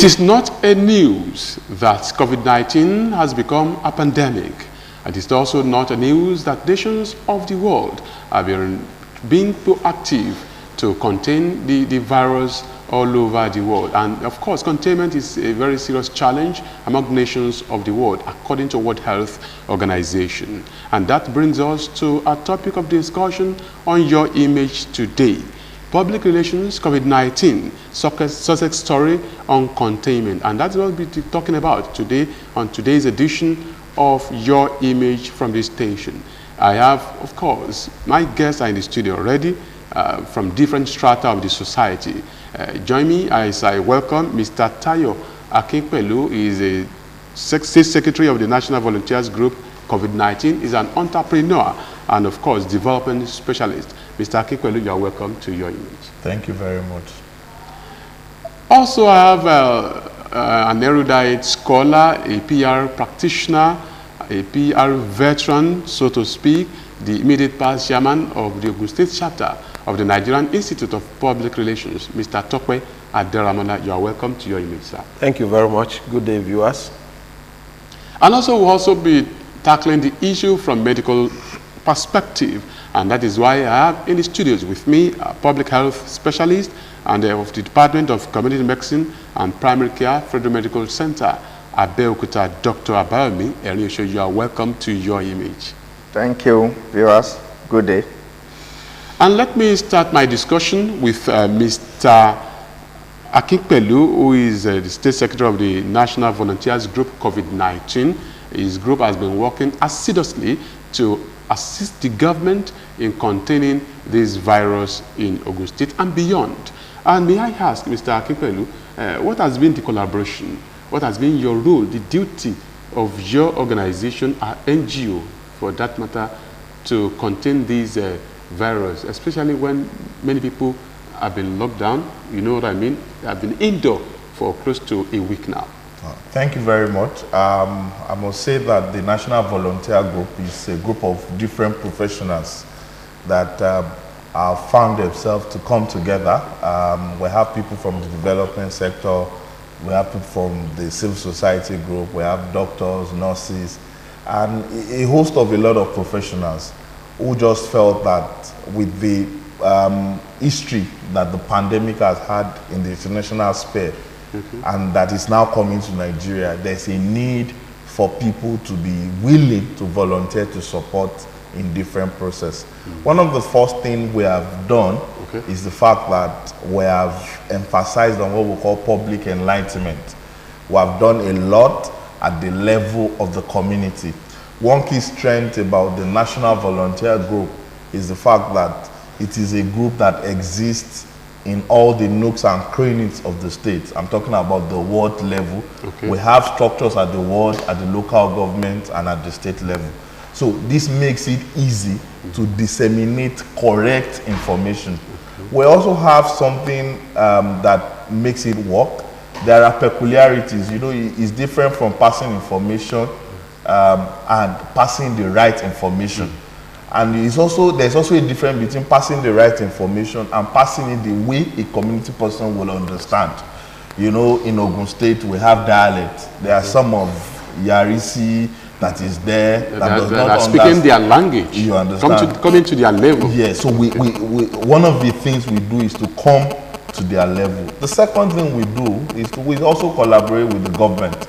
It is not a news that COVID-19 has become a pandemic. It is also not a news that nations of the world have been being proactive to contain the virus all over the world. And of course, containment is a very serious challenge among nations of the world, according to World Health Organization. And that brings us to a topic of discussion on your image today. Public relations, COVID-19, success story on containment. And that's what we'll be talking about today on today's edition of Your Image from this station. I have, of course, my guests are in the studio already from different strata of the society. Join me as I welcome Mr. Tayo Akinpelu. He is a State Secretary of the National Volunteers Group. COVID-19 is an entrepreneur and, of course, development specialist. Mr. Akinpelu, you are welcome to Your Image. Thank you very much. Also, I have an erudite scholar, a PR practitioner, a PR veteran, so to speak, the immediate past chairman of the Ogun State chapter of the Nigerian Institute of Public Relations, Mr. Tokwe Aderamola. You are welcome to Your Image, sir. Thank you very much. Good day, viewers. And also, we'll also be tackling the issue from medical perspective, and that is why I have in the studios with me a public health specialist and of the Department of Community Medicine and Primary Care, Federal Medical Center, Abeokuta, Dr. Abayomi Eriosho. You are welcome to Your Image. Thank you, viewers. Good day. And let me start my discussion with Mr. Akinpelu, who is the State Secretary of the National Volunteers Group COVID-19. His group has been working assiduously to assist the government in containing this virus in Ogun State and beyond. And may I ask, Mr. Akinpelu, what has been the collaboration? What has been your role, the duty of your organization, or NGO, for that matter, to contain this virus, especially when many people have been locked down, you know what I mean? They have been indoor for close to a week now. Thank you very much. I must say that the National Volunteer Group is a group of different professionals that have found themselves to come together. We have people from the development sector, we have people from the civil society group, we have doctors, nurses, and a host of a lot of professionals who just felt that with the history that the pandemic has had in the international sphere, and that is now coming to Nigeria, there's a need for people to be willing to volunteer to support in different processes. One of the first things we have done is the fact that we have emphasized on what we call public enlightenment. We have done a lot at the level of the community. One key strength about the National Volunteer Group is the fact that it is a group that exists in all the nooks and crannies of the state. I'm talking about the ward level. We have structures at the ward, at the local government, and at the state level. So this makes it easy to disseminate correct information. We also have something that makes it work. There are peculiarities. You know, it's different from passing information and passing the right information. And there's also a difference between passing the right information and passing it the way a community person will understand. You know, in Ogun State, we have dialect. There are some of Yarisi that is there that does not understand. Speaking their language. You understand? Coming to their level. Yeah, so one of the things we do is to come to their level. The second thing we do is we also collaborate with the government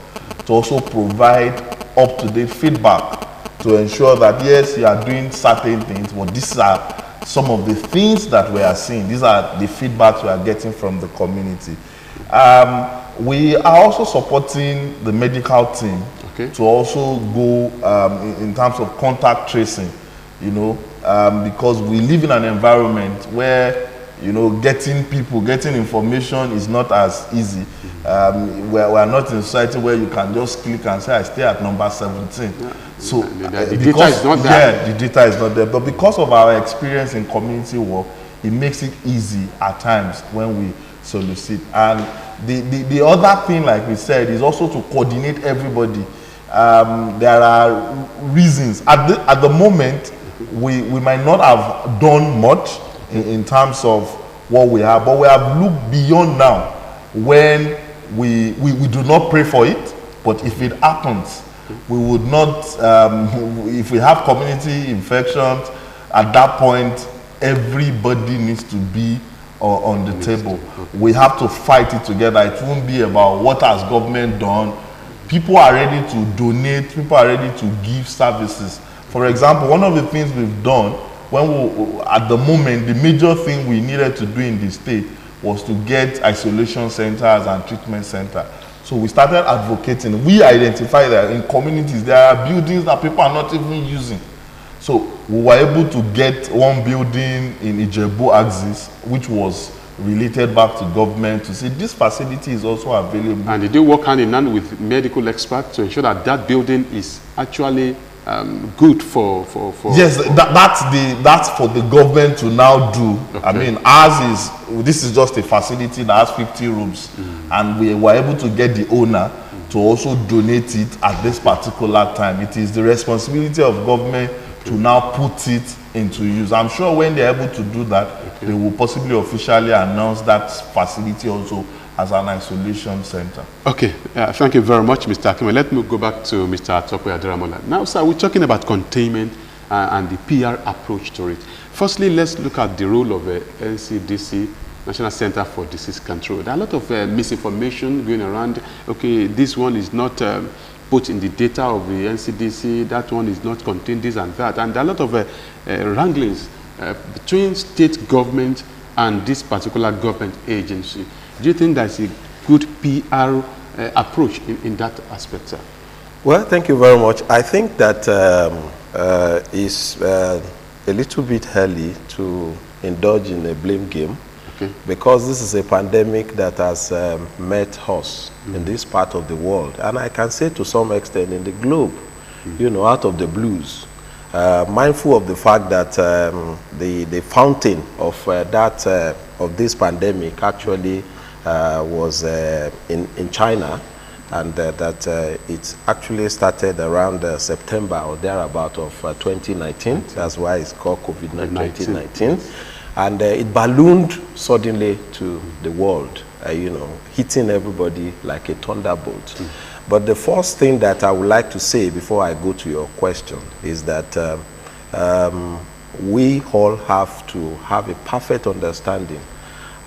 to also provide up-to-date feedback to ensure that, yes, you are doing certain things, but these are some of the things that we are seeing. These are the feedbacks we are getting from the community. We are also supporting the medical team to also go in terms of contact tracing, you know, because we live in an environment where, you know, getting information is not as easy. We are not in a society where you can just click and say, I stay at number 17. Yeah. So the data is not there. Yeah, the data is not there. But because of our experience in community work, it makes it easy at times when we solicit. And the other thing, like we said, is also to coordinate everybody. There are reasons. At the moment, we might not have done much in terms of what we have, but we have looked beyond now when we do not pray for it, but if it happens, we would not, if we have community infections, at that point, everybody needs to be on the table. We have to fight it together. It won't be about what has government done. People are ready to donate, people are ready to give services. For example, one of the things we've done, at the moment, the major thing we needed to do in the state was to get isolation centers and treatment centers. So we started advocating. We identified that in communities there are buildings that people are not even using. So we were able to get one building in Ijebu axis, which was related back to government to say this facility is also available. And did you work hand in hand with medical experts to ensure that that building is actually good for Yes, that's for the government to now do. Okay. I mean, this is just a facility that has 50 rooms, and we were able to get the owner to also donate it at this particular time. It is the responsibility of government to now put it into use. I'm sure when they're able to do that, they will possibly officially announce that facility also as an isolation center. Okay, thank you very much, Mr. Akime. Let me go back to Mr. Atope Aderamola. Now, sir, we're talking about containment and the PR approach to it. Firstly, let's look at the role of NCDC, National Center for Disease Control. There are a lot of misinformation going around. Okay, this one is not put in the data of the NCDC, that one is not contained this and that. And there are a lot of wranglings between state government and this particular government agency. Do you think that's a good PR approach in that aspect, sir? Well, thank you very much. I think that it's a little bit early to indulge in a blame game, because this is a pandemic that has met us in this part of the world, and I can say to some extent in the globe, you know, out of the blues. Mindful of the fact that the fountain of of this pandemic actually was in China, and that it actually started around September or thereabout of 2019. That's why it's called COVID-19. And it ballooned suddenly to the world, you know, hitting everybody like a thunderbolt. But the first thing that I would like to say before I go to your question is that we all have to have a perfect understanding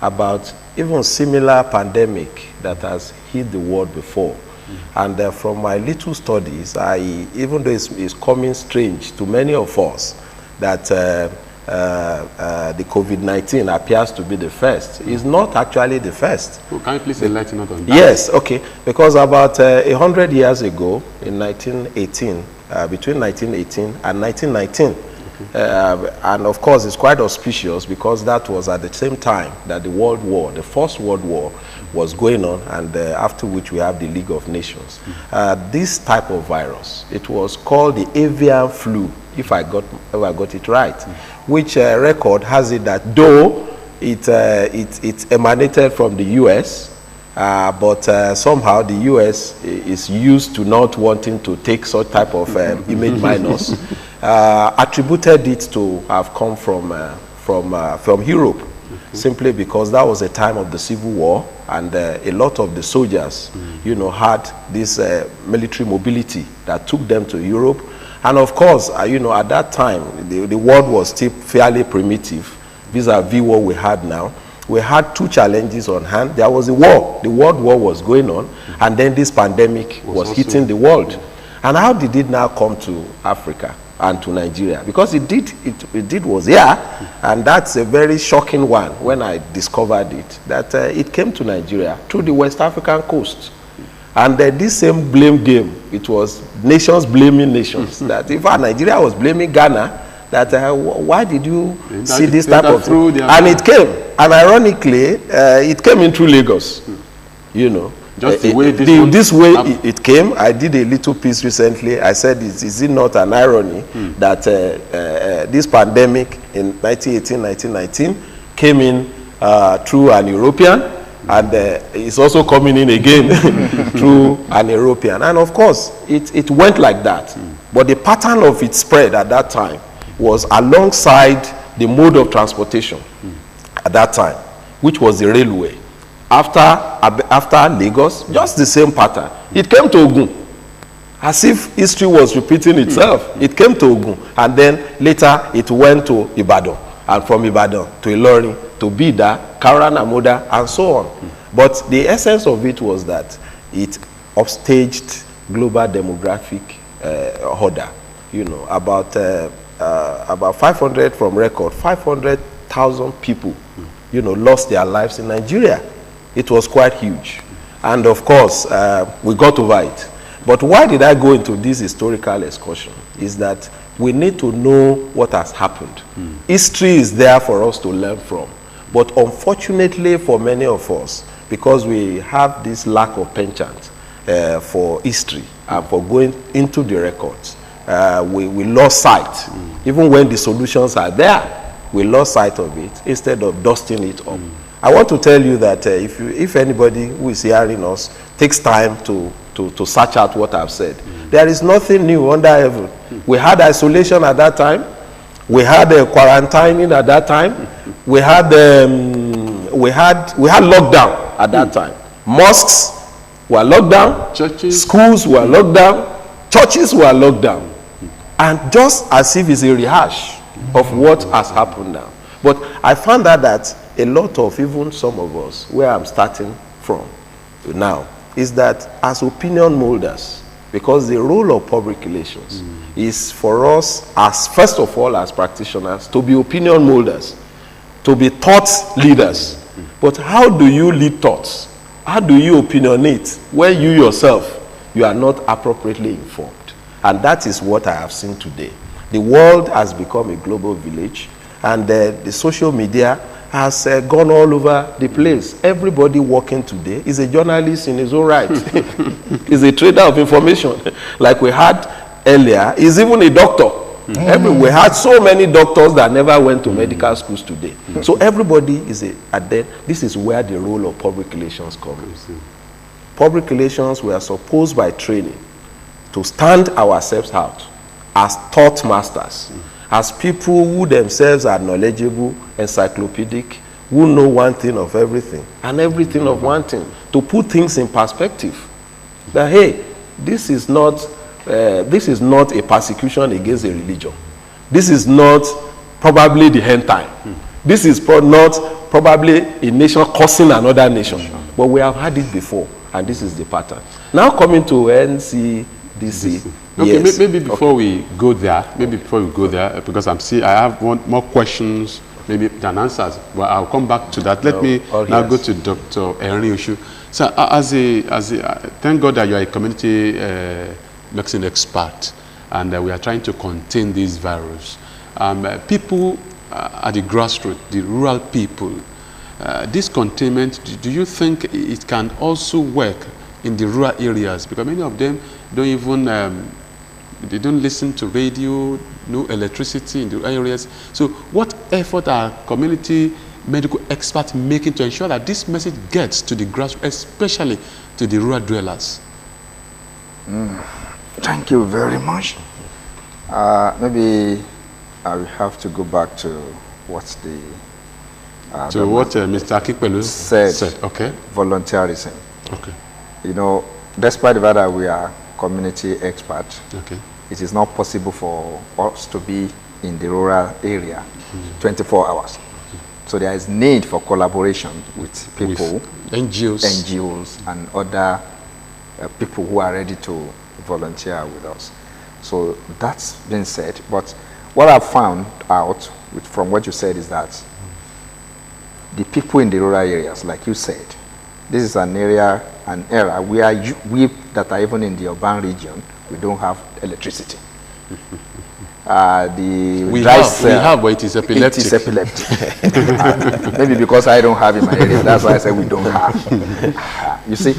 about even similar pandemic that has hit the world before. And from my little studies, even though it's coming strange to many of us that the Covid-19 appears to be the first, is not actually the first. Well, can you please enlighten us on that? Yes, okay. Because about 100 years ago, in 1918, between 1918 and 1919, and of course it's quite auspicious because that was at the same time that the World War, the First World War, was going on, and after which we have the League of Nations. This type of virus, it was called the avian flu, if I got it right, which record has it that though it emanated from the US, but somehow the US is used to not wanting to take such type of image minus, attributed it to have come from Europe, simply because that was a time of the Civil War, and a lot of the soldiers, you know, had this military mobility that took them to Europe. And of course, you know, at that time, the world was still fairly primitive vis-a-vis what we had now. We had two challenges on hand. There was a war. The World War was going on, and then this pandemic was hitting the world. And how did it now come to Africa and to Nigeria? Because it was here, and that's a very shocking one when I discovered it, that it came to Nigeria through the West African coast. And this same blame game, it was nations blaming nations. That if Nigeria was blaming Ghana, that why did you see this type of thing? And it came, and ironically, it came in through Lagos, you know. Just the way this way it came. I did a little piece recently. I said, is it not an irony that this pandemic in 1918, 1919 came in through an European, and it's also coming in again through an European. And of course, it went like that. But the pattern of its spread at that time was alongside the mode of transportation at that time, which was the railway. After Lagos, just the same pattern. It came to Ogun. As if history was repeating itself. It came to Ogun, and then later it went to Ibadan, and from Ibadan to Ilorin, to Bida, Karanamoda, and so on. But the essence of it was that it upstaged global demographic order. You know, about 500 from record, 500,000 people, you know, lost their lives in Nigeria. It was quite huge, and of course, we got over it. But why did I go into this historical excursion? Is that we need to know what has happened. History is there for us to learn from. But unfortunately for many of us, because we have this lack of penchant for history and for going into the records, we lost sight. Even when the solutions are there, we lost sight of it instead of dusting it up. I want to tell you that if anybody who is hearing us takes time to search out what I've said, there is nothing new under heaven. We had isolation at that time. We had quarantining at that time. We had lockdown at that time. Mosques were locked down. Churches. Schools were locked down. Churches were locked down. And just as if it's a rehash of what has happened now. But I found out that a lot of, even some of us, where I'm starting from now, is that as opinion molders, because the role of public relations is for us, as first of all as practitioners, to be opinion molders, to be thought leaders. But how do you lead thoughts? How do you opinionate when you yourself, you are not appropriately informed? And that is what I have seen today. The world has become a global village, and the social media has gone all over the place. Everybody working today is a journalist in his own right. Is a trader of information. Like we had earlier, is even a doctor. We had so many doctors that never went to medical schools today. So everybody is and then this is where the role of public relations comes. Public relations, we are supposed by training to stand ourselves out as thought masters, as people who themselves are knowledgeable, encyclopedic, who know one thing of everything and everything of one thing, to put things in perspective. That hey, this is not a persecution against a religion. This is not probably the end time. This is not probably a nation causing another nation. But we have had it before, and this is the pattern. Now coming to NCDC. Okay, yes. maybe before we go there, because I have more questions, maybe than answers. Well, I'll come back to that. Let me now go to Dr. Erinushu. So, thank God that you are a community medicine expert, and we are trying to contain this virus. People at the grassroots, the rural people, this containment, do you think it can also work in the rural areas? Because many of them don't even they don't listen to radio, no electricity in the areas. So what effort are community medical experts making to ensure that this message gets to the grassroots, especially to the rural dwellers? Thank you very much. Maybe I will have to go back to what Mr. Akipelu said. Okay. Volunteerism. Okay. You know, despite the fact that we are community experts, okay, it is not possible for us to be in the rural area 24 hours. So there is need for collaboration with people, with NGOs and other people who are ready to volunteer with us. So that's been said. But what I've found out from what you said is that the people in the rural areas, like you said, this is an era where we that are even in the urban region, we don't have electricity. We have, but it is epileptic. It is epileptic. Maybe because I don't have in my area, that's why I say we don't have. You see,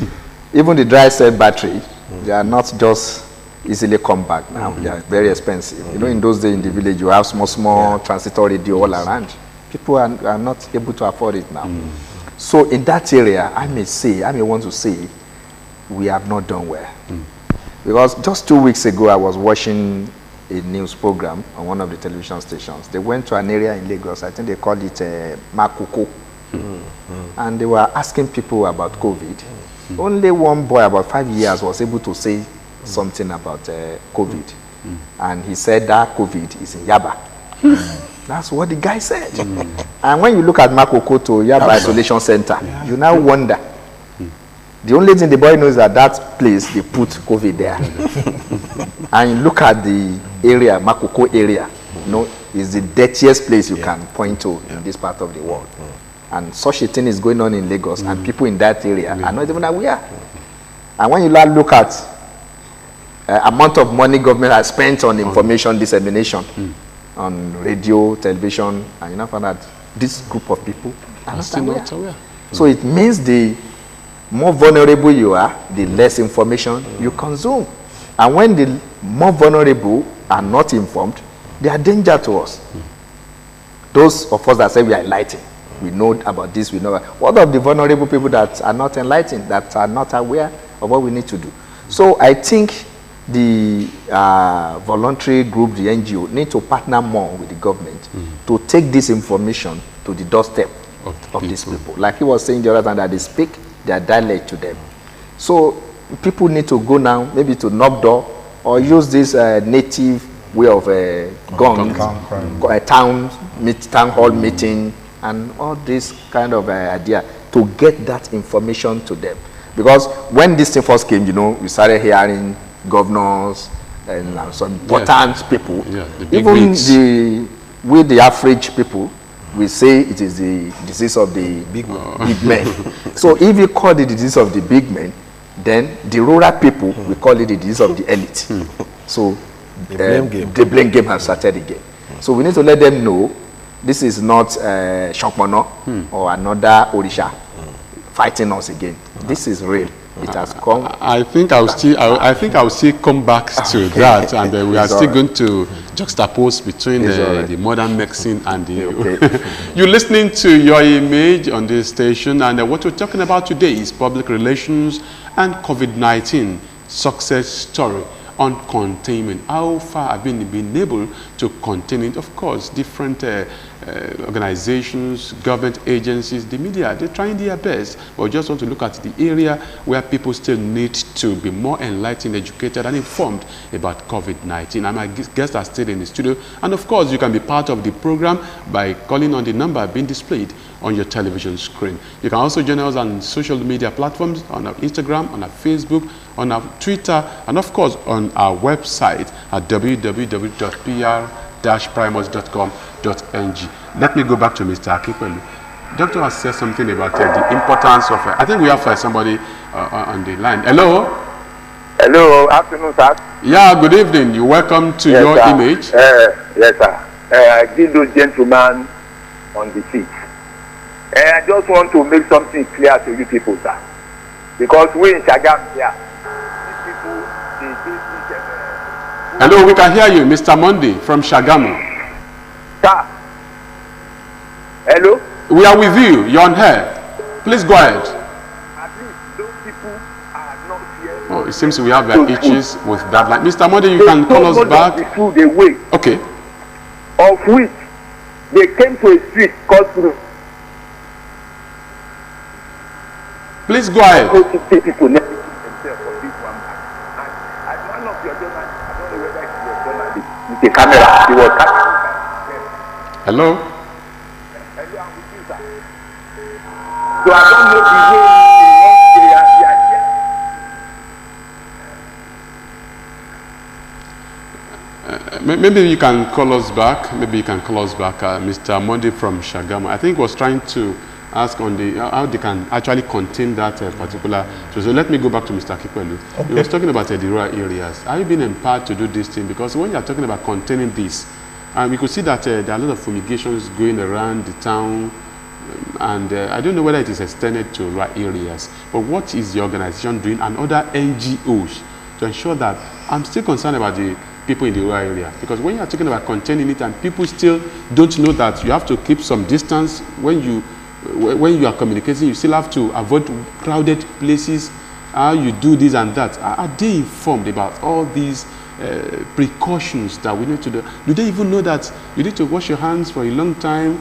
even the dry cell battery, they are not just easily come back now. They are very expensive. You know, in those days in the village, you have small transistor radio all around. People are not able to afford it now. So in that area, I may want to say, we have not done well. Because just 2 weeks ago, I was watching a news program on one of the television stations. They went to an area in Lagos, I think they called it Makoko. and they were asking people about COVID. Only one boy about 5 years was able to say something about COVID. And he said that COVID is in Yaba. That's what the guy said. And when you look at Makoko to Yaba Isolation Center, you now wonder. The only thing the boy knows is that that place, they put COVID there. And you look at the area, Makoko area, you know, is the dirtiest place you can point to in this part of the world. And such a thing is going on in Lagos, and people in that area are not even aware. And when you look at amount of money government has spent on information dissemination, on radio, television, and you know, find that this group of people are not aware. So it means the more vulnerable you are, the less information you consume. And when the more vulnerable are not informed, they are danger to us. Those of us that say we are enlightened, we know about this, we know about. What of the vulnerable people that are not enlightened, that are not aware of what we need to do? So I think the voluntary group, the NGO, need to partner more with the government to take this information to the doorstep of these people. Like he was saying the other time, that they speak their dialect to them. So people need to go now, maybe to knock door, or use this native way of town hall meeting, and all this kind of idea to get that information to them. Because when this thing first came, you know, we started hearing governors and some important people. Even the average people, we say it is the disease of the big men. So if you call it the disease of the big men, then the rural people, we call it the disease of the elite. So the blame game has started again. So we need to let them know this is not Shokmono or another Orisha fighting us again. This is real. It has come. I think I will still come back to that, and we are still going to juxtapose between the modern medicine and the. You're listening to Your Image on this station, and what we're talking about today is public relations and COVID-19 success story on containment. How far have we been able to contain it? Of course, different organizations, government agencies, the media, they're trying their best. But we just want to look at the area where people still need to be more enlightened, educated, and informed about COVID-19. And my guests are still in the studio. And of course, you can be part of the program by calling on the number being displayed on your television screen. You can also join us on social media platforms, on our Instagram, on our Facebook, on our Twitter, and of course on our website at www.pr-primus.com.ng. Let me go back to Mr. Akipelu. Doctor has said something about the importance of, I think we have somebody on the line. Hello? Hello, afternoon, sir. Yeah, good evening. You're welcome to Your Image. Yes, sir. I give those gentlemen on the seat. I just want to make something clear to you people, sir. Because we in Shagam here, these people, they Hello, we can hear you, Mr. Monday from Shagamu. Sir. Hello? We are with you. You're on air. Please go ahead. At least those people are not here. Oh, it seems we have issues with that line. Mr. Monday, you can call us back. The food away. Okay. Of which they came to a street called through. Please go ahead. People never themselves for this one. And one of your journalists, I don't know whether it's your journalist, with the camera, he was catching. Hello? Hello, I'm with you, sir. So I don't know the way they are here. Maybe you can call us back. Maybe you can call us back, Mr. Monday from Shagamu. I think was trying to ask on the how they can actually contain that particular. So let me go back to Mr. Akipelu. He was talking about the rural areas. Are you being empowered to do this thing? Because when you are talking about containing this, and we could see that there are a lot of fumigations going around the town, and I don't know whether it is extended to rural areas. But what is the organization doing and other NGOs to ensure that? I'm still concerned about the people in the rural area, because when you are talking about containing it and people still don't know that you have to keep some distance when you are communicating, you still have to avoid crowded places, how you do this and that. Are they informed about all these precautions that we need to do? Do they even know that you need to wash your hands for a long time?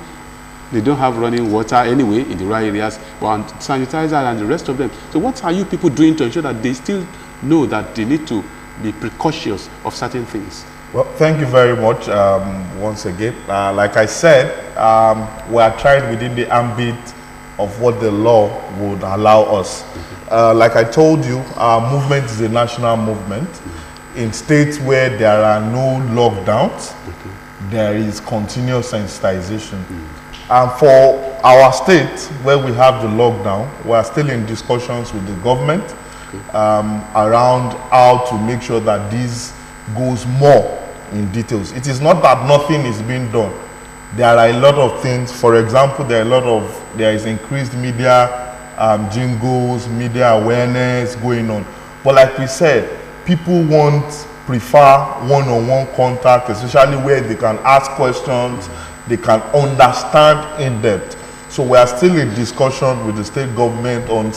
They don't have running water anyway in the rural areas, but sanitizer and the rest of them. So what are you people doing to ensure that they still know that they need to be precautious of certain things? Well, thank you very much once again. Like I said, we are trying within the ambit of what the law would allow us. Like I told you, our movement is a national movement. In states where there are no lockdowns, there is continuous sensitization. And for our state, where we have the lockdown, we are still in discussions with the government around how to make sure that this goes more in details. It is not that nothing is being done. There are a lot of things. For example, there is increased media jingles, media awareness going on. But like we said, people prefer one-on-one contact, especially where they can ask questions, they can understand in depth. So we are still in discussion with the state government on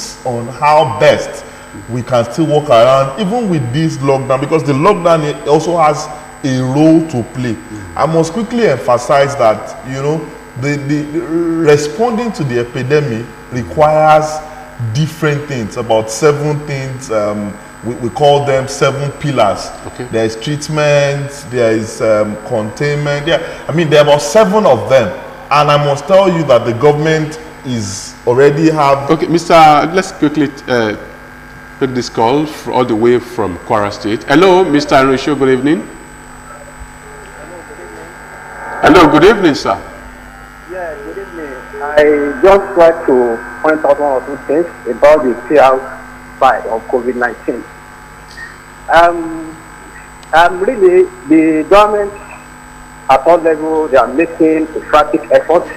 how best we can still walk around, even with this lockdown, because the lockdown also has a role to play. I must quickly emphasize that, you know, the responding to the epidemic requires different things, about 7 things. We call them 7 pillars. Okay. There is treatment, there is containment. Yeah, I mean, there are about 7 of them. And I must tell you that the government is already have... Okay, let's quickly take this call all the way from Kwara State. Hello, Mr. Enrisho, good evening. Hello, good evening, sir. Yeah, good evening. I just like to point out 1 or 2 things about the PR side of COVID-19. Really, the government at all levels, they are making a frantic effort,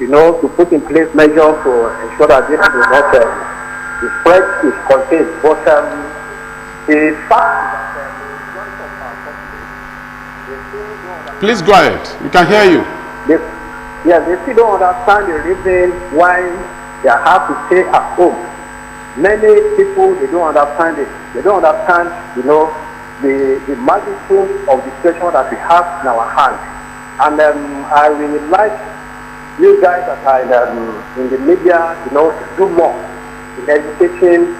you know, to put in place measures to ensure that this is not, the spread is contained. But the fact that please go ahead. We can hear you. They still don't understand the reason why they have to stay at home. Many people, they don't understand it. They don't understand, you know, the magnitude of the situation that we have in our hands. And I really like you guys that are in the media, you know, to do more in educating,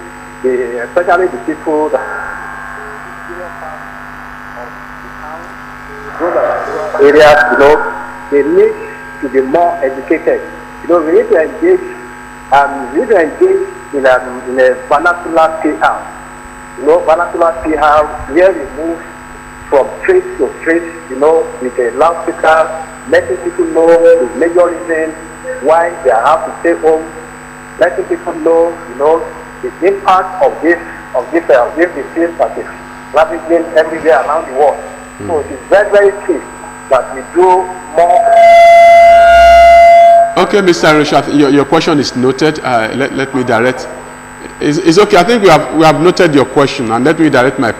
especially the people that areas, you know, they need to be more educated. You know, we need to engage in a vernacular PR. You know, vernacular PR, where we move from street to street, you know, with a loudspeaker, letting people know the major reason why they have to stay home, letting people know, you know, the impact of this disease that is ravaging everywhere around the world. So it is very, very key that we do more. Okay, Mr. Enrisho, your question is noted. Let me direct. It's okay. I think we have noted your question, and let me direct your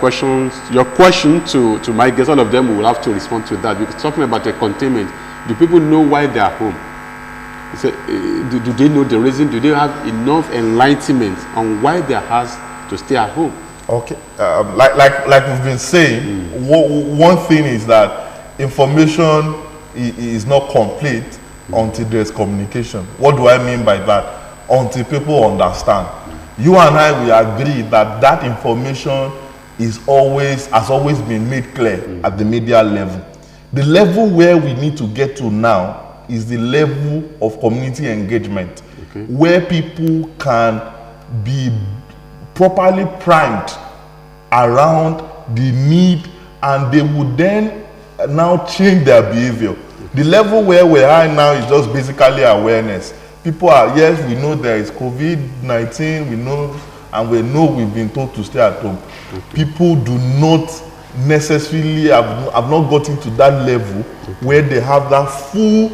question to my guests. All of them will have to respond to that. Because talking about the containment, do people know why they are home? Do they know the reason? Do they have enough enlightenment on why they are asked to stay at home? Okay, like we've been saying, one thing is that information is not complete until there's communication. What do I mean by that? Until people understand. You and I, we agree that that information has always been made clear at the media level. The level where we need to get to now is the level of community engagement, where people can be properly primed around the need, and they would then now change their behavior. The level where we are now is just basically awareness. People are, yes, we know there is COVID-19, we know, and we know we've been told to stay at home. People do not necessarily have not gotten to that level where they have that full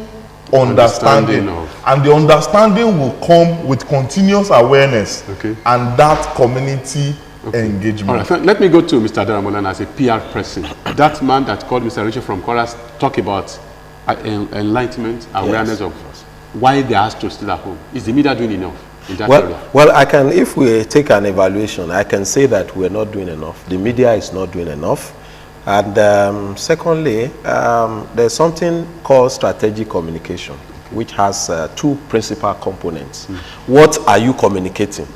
understanding. And the understanding will come with continuous awareness and that community engagement. All right, let me go to Mr. Daramolan as a PR person. That man that called Mr. Richard from Chorus talk about enlightenment, awareness of why they asked to stay at home. Is the media doing enough in that area? Well, if we take an evaluation, I can say that we're not doing enough. The media is not doing enough. And secondly, there's something called strategic communication. which has two principal components. What are you communicating?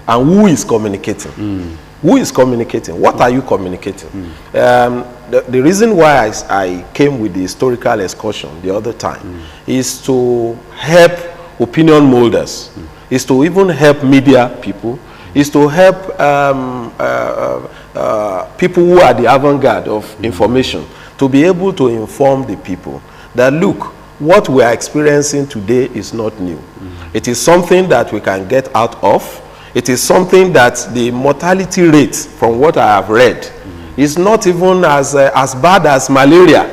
And who is communicating? Who is communicating? What are you communicating? The reason why I came with the historical excursion the other time is to help opinion molders, is to even help media people, is to help people who are the avant-garde of information to be able to inform the people that, look, what we are experiencing today is not new. It is something that we can get out of. It is something that the mortality rate, from what I have read, is not even as bad as malaria.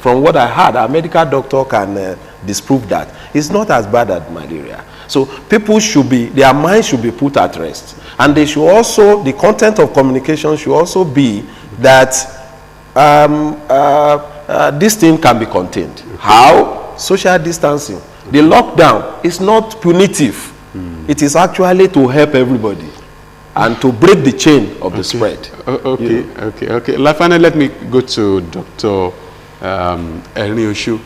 From what I heard, a medical doctor can disprove that. It's not as bad as malaria. So people should be, their minds should be put at rest. And they should also, the content of communication should also be that this thing can be contained. How? Social distancing. The lockdown is not punitive. It is actually to help everybody and to break the chain of the spread. Okay. Finally, let me go to Dr. Erniosu.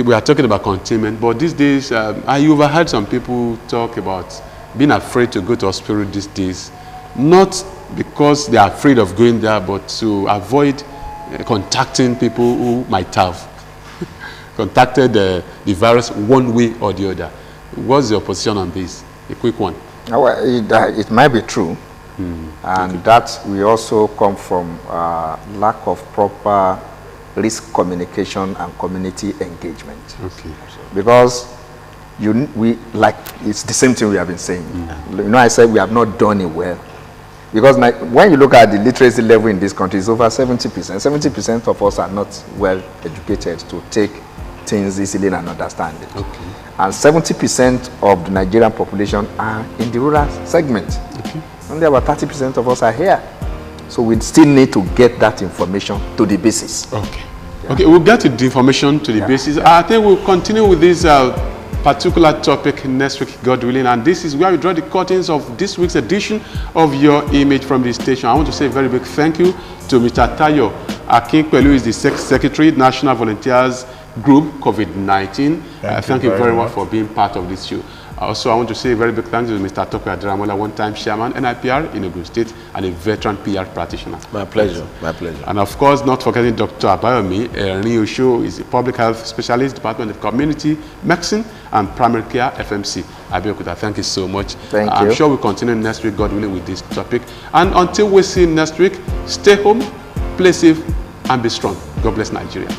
We are talking about containment, but these days, I overheard some people talk about being afraid to go to hospital these days, not because they are afraid of going there, but to avoid contacting people who might have contacted the virus one way or the other. What's your position on this? A quick one. Well, it might be true, and that we also come from lack of proper risk communication and community engagement. Okay. Because it's the same thing we have been saying. You know, I said we have not done it well. Because when you look at the literacy level in this country, it's over 70%. 70% of us are not well educated to take things easily and understand it. Okay. And 70% of the Nigerian population are in the rural segment. Okay. Only about 30% of us are here. So we still need to get that information to the basis. Okay. Yeah. Okay, we'll get to the information to the basis. I think we'll continue with this particular topic next week, God willing. And this is where we draw the curtains of this week's edition of Your Image from the station. I want to say a very big thank you to Mr. Tayo Akinpelu, who is the Secretary, National Volunteers Group, COVID-19. Thank you very much for being part of this show. Also, I want to say a very big thanks to Mr. Tokwe Adiramola, one-time chairman, NIPR in Ogun State, and a veteran PR practitioner. My pleasure, my pleasure. And of course, not forgetting Dr. Abayomi Erniosu is a public health specialist, Department of Community Medicine and Primary Care, FMC. Abeokuta, thank you so much. Thank you. I'm sure we'll continue next week, God willing, with this topic. And until we see you next week, stay home, play safe, and be strong. God bless Nigeria.